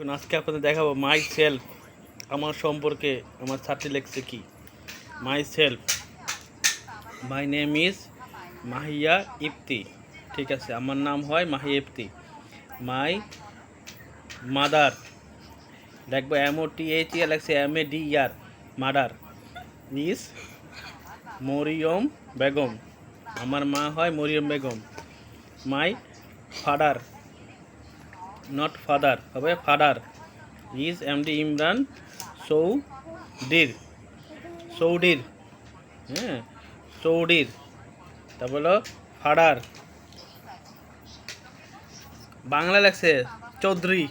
শুনুন, আজকে আপনাদের দেখাবো মাই সেলফ। আমার সম্পর্কে আমার ছাত্রী লেখছে কি, my self, my name is Mahiya Ifti. ঠিক আছে, আমার নাম হয় মাহিয়া ইফতি। মাই মাদার, দেখবো MOTHE লেখছে MADER, mother is Mariyam Begum. আমার মা হয় Mariyam Begum. My father, not father, হবে ফাদার, ইজ MD ইমরান সৌদির, হ্যাঁ, সৌদির। তারপর হলো ফাদার, বাংলা লেখছে চৌধুরী।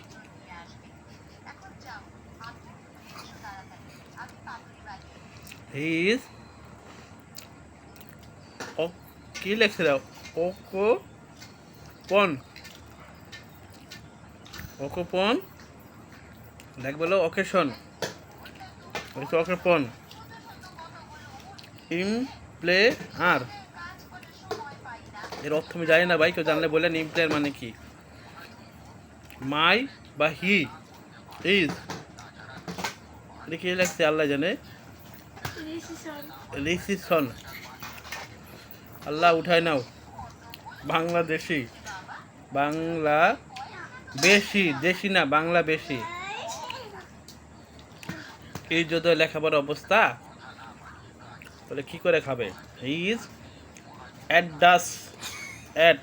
হি ইজ কি লেখছে ওকোপন, ওকোপন দেখবো হলো অকেশন, অকেপন ইম প্লে আর। এর অর্থ আমি জানি না ভাই, কেউ জানলে বললেন ইমপ্লেয়ার মানে কি। মাই বা হি ইজ, এটা কি লাগছে আল্লাহ জানে। রিসিসন, আল্লাহ উঠায় নাও। বাংলাদেশি, বাংলা বেশি, দেশি না বাংলা বেশি। কি যদি লেখাপড়ার অবস্থা, তাহলে কি করে খাবে। He is at does at.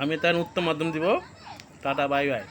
আমি তার উত্তম মাধ্যম দিব। Tata, bye bye.